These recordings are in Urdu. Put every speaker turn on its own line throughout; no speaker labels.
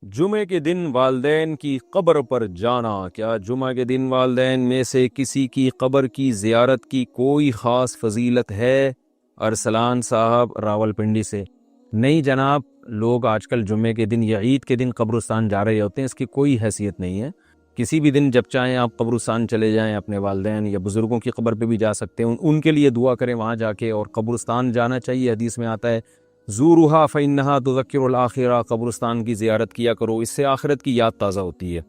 جمعے کے دن والدین کی قبر پر جانا، کیا جمعہ کے دن والدین میں سے کسی کی قبر کی زیارت کی کوئی خاص فضیلت ہے؟ ارسلان صاحب راولپنڈی سے۔ نہیں جناب، لوگ آج کل جمعے کے دن یا عید کے دن قبرستان جا رہے ہوتے ہیں، اس کی کوئی حیثیت نہیں ہے۔ کسی بھی دن جب چاہیں آپ قبرستان چلے جائیں، اپنے والدین یا بزرگوں کی قبر پہ بھی جا سکتے ہیں، ان کے لیے دعا کریں وہاں جا کے، اور قبرستان جانا چاہیے۔ حدیث میں آتا ہے زورھا فإنھا تذکر الآخرہ، قبرستان کی زیارت کیا کرو، اس سے آخرت کی یاد تازہ ہوتی ہے۔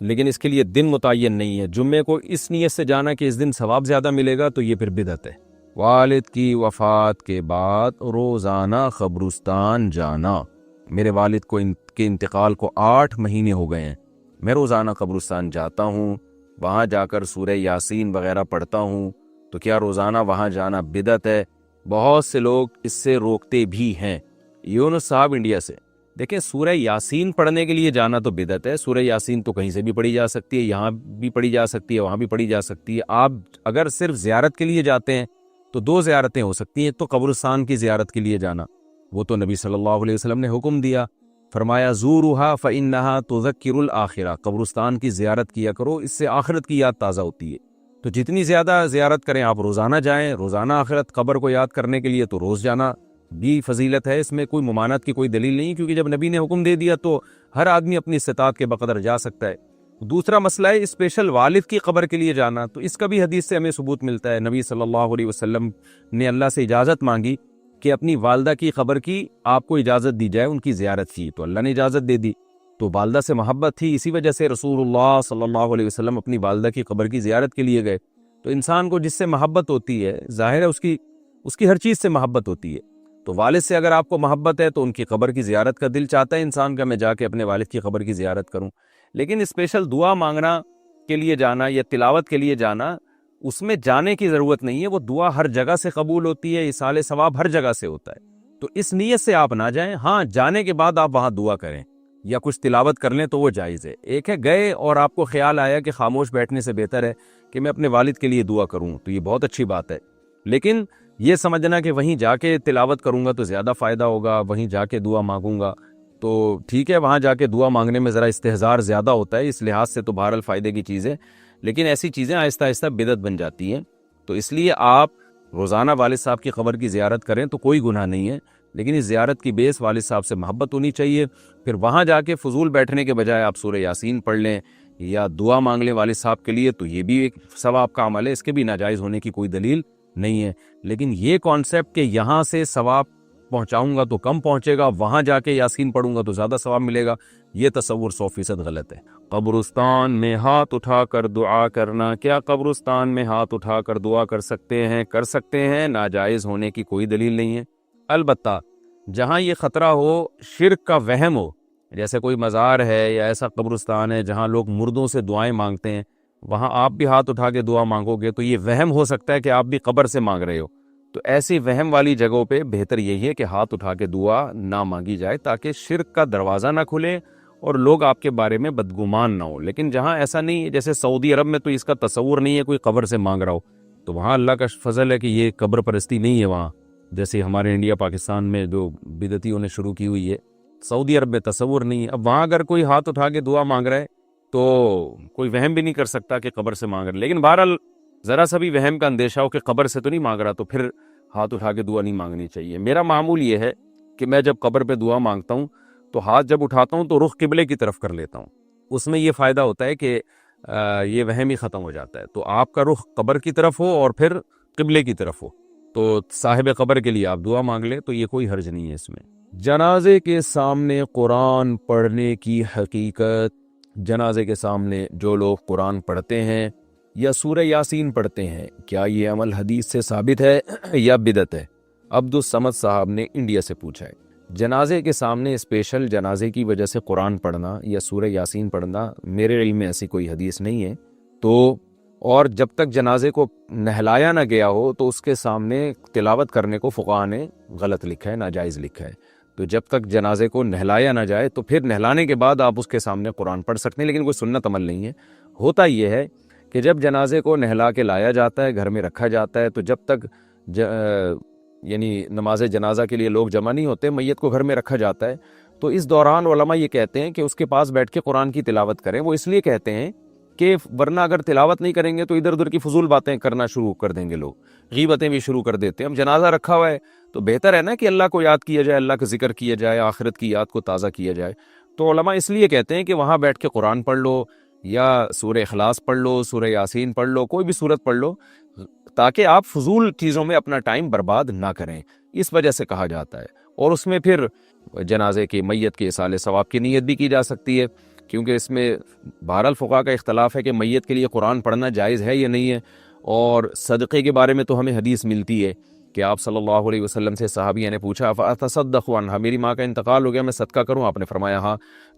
لیکن اس کے لیے دن متعین نہیں ہے۔ جمعے کو اس نیت سے جانا کہ اس دن ثواب زیادہ ملے گا تو یہ پھر بدعت ہے۔ والد کی وفات کے بعد روزانہ قبرستان جانا، میرے والد کے انتقال کو 8 مہینے ہو گئے ہیں، میں روزانہ قبرستان جاتا ہوں، وہاں جا کر سورہ یاسین وغیرہ پڑھتا ہوں، تو کیا روزانہ وہاں جانا بدعت ہے؟ بہت سے لوگ اس سے روکتے بھی ہیں۔ یونس صاحب انڈیا سے، دیکھیں سورہ یاسین پڑھنے کے لیے جانا تو بدعت ہے۔ سورہ یاسین تو کہیں سے بھی پڑھی جا سکتی ہے، یہاں بھی پڑھی جا سکتی ہے، وہاں بھی پڑھی جا سکتی ہے۔ آپ اگر صرف زیارت کے لیے جاتے ہیں تو 2 زیارتیں ہو سکتی ہیں۔ تو قبرستان کی زیارت کے لیے جانا، وہ تو نبی صلی اللہ علیہ وسلم نے حکم دیا، فرمایا زورھا فإنھا تذکر الآخرہ، قبرستان کی زیارت کیا کرو، اس سے آخرت کی یاد تازہ ہوتی ہے۔ تو جتنی زیادہ زیارت کریں آپ، روزانہ جائیں، روزانہ آخرت قبر کو یاد کرنے کے لیے تو روز جانا بھی فضیلت ہے، اس میں کوئی ممانعت کی کوئی دلیل نہیں، کیونکہ جب نبی نے حکم دے دیا تو ہر آدمی اپنی استطاعت کے بقدر جا سکتا ہے۔ دوسرا مسئلہ ہے اسپیشل والد کی قبر کے لیے جانا، تو اس کا بھی حدیث سے ہمیں ثبوت ملتا ہے۔ نبی صلی اللہ علیہ وسلم نے اللہ سے اجازت مانگی کہ اپنی والدہ کی قبر کی آپ کو اجازت دی جائے، ان کی زیارت کی، تو اللہ نے اجازت دے دی۔ تو والدہ سے محبت تھی، اسی وجہ سے رسول اللہ صلی اللہ علیہ وسلم اپنی والدہ کی قبر کی زیارت کے لیے گئے۔ تو انسان کو جس سے محبت ہوتی ہے، ظاہر ہے اس کی ہر چیز سے محبت ہوتی ہے۔ تو والد سے اگر آپ کو محبت ہے تو ان کی قبر کی زیارت کا دل چاہتا ہے انسان کا، میں جا کے اپنے والد کی قبر کی زیارت کروں۔ لیکن اسپیشل دعا مانگنا کے لیے جانا یا تلاوت کے لیے جانا، اس میں جانے کی ضرورت نہیں ہے، وہ دعا ہر جگہ سے قبول ہوتی ہے، ایصال ثواب ہر جگہ سے ہوتا ہے۔ تو اس نیت سے آپ نہ جائیں، ہاں جانے کے بعد آپ وہاں دعا کریں یا کچھ تلاوت کر لیں تو وہ جائز ہے۔ ایک ہے گئے اور آپ کو خیال آیا کہ خاموش بیٹھنے سے بہتر ہے کہ میں اپنے والد کے لیے دعا کروں، تو یہ بہت اچھی بات ہے۔ لیکن یہ سمجھنا کہ وہیں جا کے تلاوت کروں گا تو زیادہ فائدہ ہوگا، وہیں جا کے دعا مانگوں گا تو ٹھیک ہے، وہاں جا کے دعا مانگنے میں ذرا استحضار زیادہ ہوتا ہے، اس لحاظ سے تو بہرحال فائدے کی چیز ہے، لیکن ایسی چیزیں آہستہ آہستہ بدعت بن جاتی ہیں۔ تو اس لیے آپ روزانہ والد صاحب کی قبر کی زیارت کریں تو کوئی گناہ نہیں ہے، لیکن اس زیارت کی بیس والد صاحب سے محبت ہونی چاہیے۔ پھر وہاں جا کے فضول بیٹھنے کے بجائے آپ سورہ یاسین پڑھ لیں یا دعا مانگ لیں والد صاحب کے لیے، تو یہ بھی ایک ثواب کا عمل ہے، اس کے بھی ناجائز ہونے کی کوئی دلیل نہیں ہے۔ لیکن یہ کانسیپٹ کہ یہاں سے ثواب پہنچاؤں گا تو کم پہنچے گا، وہاں جا کے یاسین پڑھوں گا تو زیادہ ثواب ملے گا، یہ تصور 100% غلط ہے۔ قبرستان میں ہاتھ اٹھا کر دعا کرنا، کیا قبرستان میں ہاتھ اٹھا کر دعا کر سکتے ہیں؟ کر سکتے ہیں، ناجائز ہونے کی کوئی دلیل نہیں ہے۔ البتہ جہاں یہ خطرہ ہو، شرک کا وہم ہو، جیسے کوئی مزار ہے یا ایسا قبرستان ہے جہاں لوگ مردوں سے دعائیں مانگتے ہیں، وہاں آپ بھی ہاتھ اٹھا کے دعا مانگو گے تو یہ وہم ہو سکتا ہے کہ آپ بھی قبر سے مانگ رہے ہو۔ تو ایسی وہم والی جگہوں پہ بہتر یہی ہے کہ ہاتھ اٹھا کے دعا نہ مانگی جائے، تاکہ شرک کا دروازہ نہ کھلے اور لوگ آپ کے بارے میں بدگمان نہ ہو۔ لیکن جہاں ایسا نہیں ہے، جیسے سعودی عرب میں تو اس کا تصور نہیں ہے کوئی قبر سے مانگ رہا ہو، تو وہاں اللہ کا فضل ہے کہ یہ قبر پرستی نہیں ہے وہاں، جیسے ہمارے انڈیا پاکستان میں جو بدعتیوں نے شروع کی ہوئی ہے۔ سعودی عرب میں تصور نہیں ہے۔ اب وہاں اگر کوئی ہاتھ اٹھا کے دعا مانگ رہا ہے تو کوئی وہم بھی نہیں کر سکتا کہ قبر سے مانگ رہا ہے، لیکن بہرحال ذرا سا بھی وہم کا اندیشہ ہو کہ قبر سے تو نہیں مانگ رہا، تو پھر ہاتھ اٹھا کے دعا نہیں مانگنی چاہیے۔ میرا معمول یہ ہے کہ میں جب قبر پہ دعا مانگتا ہوں تو ہاتھ جب اٹھاتا ہوں تو رخ قبلے کی طرف کر لیتا ہوں، اس میں یہ فائدہ ہوتا ہے کہ یہ وہم ہی ختم ہو جاتا ہے۔ تو آپ کا رخ قبر کی طرف ہو اور پھر قبلے کی طرف ہو، تو صاحب قبر کے لیے آپ دعا مانگ لیں تو یہ کوئی حرج نہیں ہے اس میں۔ جنازے کے سامنے قرآن پڑھنے کی حقیقت، جنازے کے سامنے جو لوگ قرآن پڑھتے ہیں یا سورہ یاسین پڑھتے ہیں، کیا یہ عمل حدیث سے ثابت ہے یا بدعت ہے؟ عبدالصمد صاحب نے انڈیا سے پوچھا ہے۔ جنازے کے سامنے اسپیشل جنازے کی وجہ سے قرآن پڑھنا یا سورہ یاسین پڑھنا میرے علم میں ایسی کوئی حدیث نہیں ہے۔ تو اور جب تک جنازے کو نہلایا نہ گیا ہو تو اس کے سامنے تلاوت کرنے کو فقہاء نے غلط لکھا ہے، ناجائز لکھا ہے۔ تو جب تک جنازے کو نہلایا نہ جائے تو پھر نہلانے کے بعد آپ اس کے سامنے قرآن پڑھ سکتے ہیں، لیکن کوئی سنت عمل نہیں ہے۔ ہوتا یہ ہے کہ جب جنازے کو نہلا کے لایا جاتا ہے، گھر میں رکھا جاتا ہے، تو جب تک یعنی نماز جنازہ کے لیے لوگ جمع نہیں ہوتے، میت کو گھر میں رکھا جاتا ہے، تو اس دوران علماء یہ کہتے ہیں کہ اس کے پاس بیٹھ کے قرآن کی تلاوت کریں. وہ اس لیے کہتے ہیں کہ ورنہ اگر تلاوت نہیں کریں گے تو ادھر ادھر کی فضول باتیں کرنا شروع کر دیں گے لوگ, غیبتیں بھی شروع کر دیتے ہیں. ہم جنازہ رکھا ہوا ہے تو بہتر ہے نا کہ اللہ کو یاد کیا جائے, اللہ کا ذکر کیا جائے, آخرت کی یاد کو تازہ کیا جائے. تو علماء اس لیے کہتے ہیں کہ وہاں بیٹھ کے قرآن پڑھ لو, یا سورہ اخلاص پڑھ لو, سورہ یاسین پڑھ لو, کوئی بھی سورت پڑھ لو, تاکہ آپ فضول چیزوں میں اپنا ٹائم برباد نہ کریں. اس وجہ سے کہا جاتا ہے. اور اس میں پھر جنازے کے میت کے اصالہ ثواب کی نیت بھی کی جا سکتی ہے, کیونکہ اس میں بہرحال فقہا کا اختلاف ہے کہ میت کے لیے قرآن پڑھنا جائز ہے یا نہیں ہے. اور صدقے کے بارے میں تو ہمیں حدیث ملتی ہے کہ آپ صلی اللہ علیہ وسلم سے صحابیہ نے پوچھا فاتصدق عنہا, میری ماں کا انتقال ہو گیا, میں صدقہ کروں؟ آپ نے فرمایا ہاں.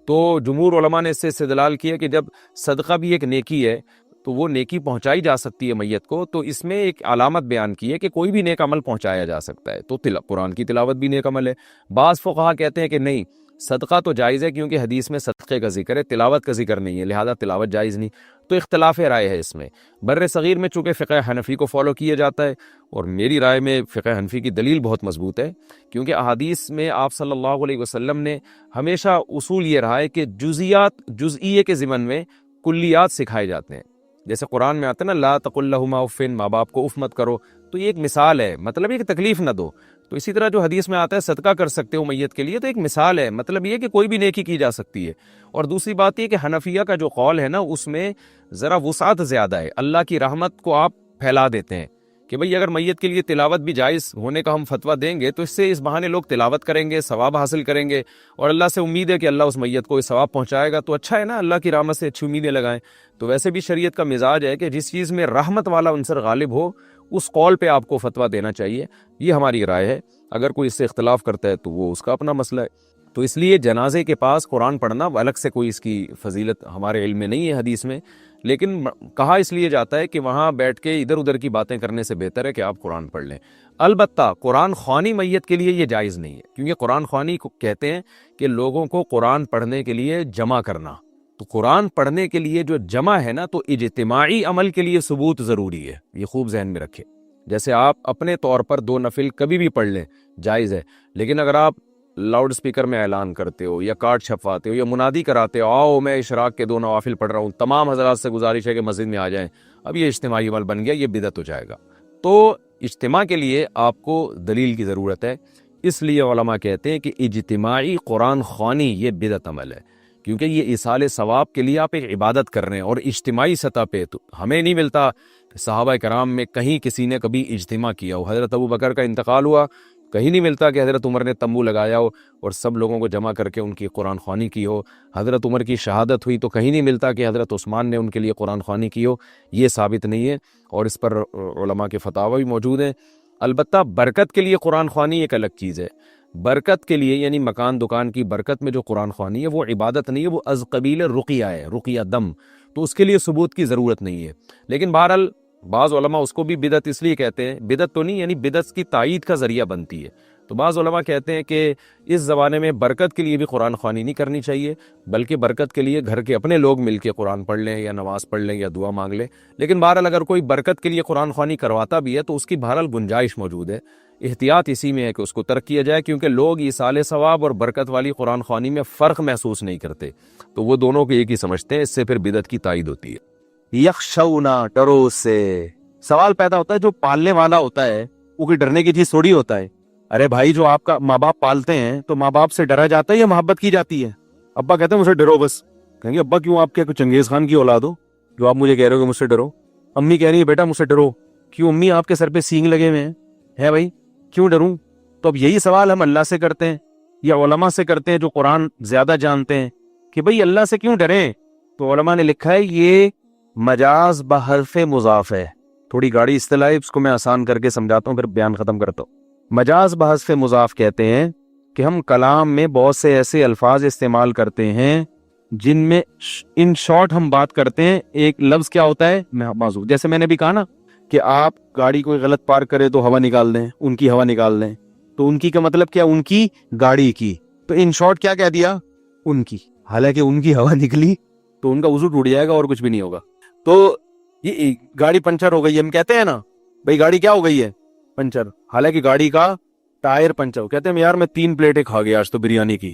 تو جمہور علماء نے اس سے استدلال کیا کہ جب صدقہ بھی ایک نیکی ہے تو وہ نیکی پہنچائی جا سکتی ہے میت کو, تو اس میں ایک علامت بیان کی ہے کہ کوئی بھی نیک عمل پہنچایا جا سکتا ہے. تو قرآن کی تلاوت بھی نیک عمل ہے. بعض فقہا کہتے ہیں کہ نہیں, صدقہ تو جائز ہے کیونکہ حدیث میں صدقے کا ذکر ہے, تلاوت کا ذکر نہیں ہے, لہذا تلاوت جائز نہیں. تو اختلاف رائے ہے اس میں. بر صغیر میں چونکہ فقہ حنفی کو فالو کیا جاتا ہے, اور میری رائے میں فقہ حنفی کی دلیل بہت مضبوط ہے, کیونکہ احادیث میں آپ صلی اللہ علیہ وسلم نے ہمیشہ اصول یہ رہا ہے کہ جزئیے کے ضمن میں کلیات سکھائے جاتے ہیں. جیسے قرآن میں آتا ہے نا, لا تقل لہما اف, ماں باپ کو اف مت کرو, تو یہ ایک مثال ہے, مطلب یہ کہ تکلیف نہ دو. تو اسی طرح جو حدیث میں آتا ہے صدقہ کر سکتے ہو میت کے لیے, تو ایک مثال ہے, مطلب یہ کہ کوئی بھی نیکی کی جا سکتی ہے. اور دوسری بات یہ کہ حنفیہ کا جو قول ہے نا, اس میں ذرا وسعت زیادہ ہے. اللہ کی رحمت کو آپ پھیلا دیتے ہیں کہ بھئی اگر میت کے لیے تلاوت بھی جائز ہونے کا ہم فتویٰ دیں گے تو اس سے اس بہانے لوگ تلاوت کریں گے, ثواب حاصل کریں گے, اور اللہ سے امید ہے کہ اللہ اس میت کو ثواب پہنچائے گا. تو اچھا ہے نا, اللہ کی رحمت سے اچھی امیدیں لگائیں. تو ویسے بھی شریعت کا مزاج ہے کہ جس چیز میں رحمت والا عنصر غالب ہو اس قول پہ آپ کو فتویٰ دینا چاہیے. یہ ہماری رائے ہے. اگر کوئی اس سے اختلاف کرتا ہے تو وہ اس کا اپنا مسئلہ ہے. تو اس لیے جنازے کے پاس قرآن پڑھنا الگ سے کوئی اس کی فضیلت ہمارے علم میں نہیں ہے حدیث میں, لیکن کہا اس لیے جاتا ہے کہ وہاں بیٹھ کے ادھر ادھر کی باتیں کرنے سے بہتر ہے کہ آپ قرآن پڑھ لیں. البتہ قرآن خوانی میت کے لیے یہ جائز نہیں ہے, کیونکہ قرآن خوانی کو کہتے ہیں کہ لوگوں کو قرآن پڑھنے کے لیے جمع کرنا. تو قرآن پڑھنے کے لیے جو جمع ہے نا, تو اجتماعی عمل کے لیے ثبوت ضروری ہے. یہ خوب ذہن میں رکھے. جیسے آپ اپنے طور پر 2 نفل کبھی بھی پڑھ لیں, جائز ہے, لیکن اگر آپ لاؤڈ سپیکر میں اعلان کرتے ہو, یا کارڈ چھپواتے ہو, یا منادی کراتے ہو, آؤ میں اشراق کے 2 نوافل پڑھ رہا ہوں, تمام حضرات سے گزارش ہے کہ مسجد میں آ جائیں, اب یہ اجتماعی عمل بن گیا, یہ بدعت ہو جائے گا. تو اجتماع کے لیے آپ کو دلیل کی ضرورت ہے. اس لیے علماء کہتے ہیں کہ اجتماعی قرآن خوانی یہ بدعت عمل ہے, کیونکہ یہ ایصال ثواب کے لیے آپ ایک عبادت کر رہے ہیں, اور اجتماعی سطح پہ تو ہمیں نہیں ملتا صحابہ کرام میں کہیں کسی نے کبھی اجتماع کیا ہو. حضرت ابو بکر کا انتقال ہوا, کہیں نہیں ملتا کہ حضرت عمر نے تمبو لگایا ہو اور سب لوگوں کو جمع کر کے ان کی قرآن خوانی کی ہو. حضرت عمر کی شہادت ہوئی تو کہیں نہیں ملتا کہ حضرت عثمان نے ان کے لیے قرآن خوانی کی ہو. یہ ثابت نہیں ہے, اور اس پر علماء کے فتاوی بھی موجود ہیں. البتہ برکت کے لیے قرآن خوانی ایک الگ چیز ہے. برکت کے لیے یعنی مکان دکان کی برکت میں جو قرآن خوانی ہے وہ عبادت نہیں ہے, وہ از قبیل رقیہ ہے, رقیہ دم. تو اس کے لیے ثبوت کی ضرورت نہیں ہے. لیکن بہرحال بعض علماء اس کو بھی بدعت اس لیے کہتے ہیں, بدعت تو نہیں یعنی بدعت کی تائید کا ذریعہ بنتی ہے. تو بعض علماء کہتے ہیں کہ اس زمانے میں برکت کے لیے بھی قرآن خوانی نہیں کرنی چاہیے, بلکہ برکت کے لیے گھر کے اپنے لوگ مل کے قرآن پڑھ لیں, یا نماز پڑھ لیں, یا دعا مانگ لیں. لیکن بہرحال اگر کوئی برکت کے لیے قرآن خوانی کرواتا بھی ہے تو اس کی بہرحال گنجائش موجود ہے. احتیاط اسی میں ہے کہ اس کو ترک کیا جائے, کیونکہ لوگ ایصال ثواب اور برکت والی قرآن خوانی میں فرق محسوس نہیں کرتے, تو وہ دونوں کو ایک ہی سمجھتے ہیں. اس سے پھر بدعت کی تائید ہوتی ہے.
یخشونا, ڈرو سے. سوال پیدا ہوتا ہے جو پالنے والا ہوتا ہے وہ کوئی ڈرنے کی چیز تھوڑی ہوتا ہے. ارے بھائی, جو آپ کا ماں باپ پالتے ہیں تو ماں باپ سے ڈرا جاتا ہے یا محبت کی جاتی ہے؟ ابا کہتے ہیں مجھ سے ڈرو بس. کہیں گے ابا کیوں, آپ کیا چنگیز خان کی اولاد ہو جو آپ مجھے کہہ رہے ہو کہ مجھ سے ڈرو؟ امی کہہ رہی ہے بیٹا مجھ سے ڈرو. کیوں امی, آپ کے سر پہ سینگ لگے ہوئے ہیں, ہے بھائی کیوں ڈروں؟ تو اب یہی سوال ہم اللہ سے کرتے ہیں یا علماء سے کرتے ہیں جو قرآن زیادہ جانتے ہیں کہ بھئی اللہ سے کیوں ڈریں. تو علماء نے لکھا ہے یہ مجاز بحرف مضاف ہے. تھوڑی گاڑی اصطلاح ہے, اس کو میں آسان کر کے سمجھاتا ہوں پھر بیان ختم کرتا ہوں. مجاز بحرف مضاف کہتے ہیں کہ ہم کلام میں بہت سے ایسے الفاظ استعمال کرتے ہیں جن میں ان شارٹ ہم بات کرتے ہیں. ایک لفظ کیا ہوتا ہے معذور, جیسے میں نے بھی کہا نا کہ آپ گاڑی کوئی غلط پارک کرے تو ہوا نکال دیں, ان کی ہوا نکال دیں. تو ان کی کا مطلب کیا, ان کی گاڑی کی. تو ان شارٹ کیا کہہ دیا, ان کی. حالانکہ ان کی ہوا نکلی تو ان کا وضو ٹوٹ جائے گا اور کچھ بھی نہیں ہوگا. تو یہ گاڑی پنچر ہو گئی, ہم کہتے ہیں نا بھئی گاڑی کیا ہو گئی ہے, پنچر. حالانکہ گاڑی کا ٹائر پنچر ہو, کہتے ہیں یار میں 3 پلیٹیں کھا گیا آج تو بریانی کی.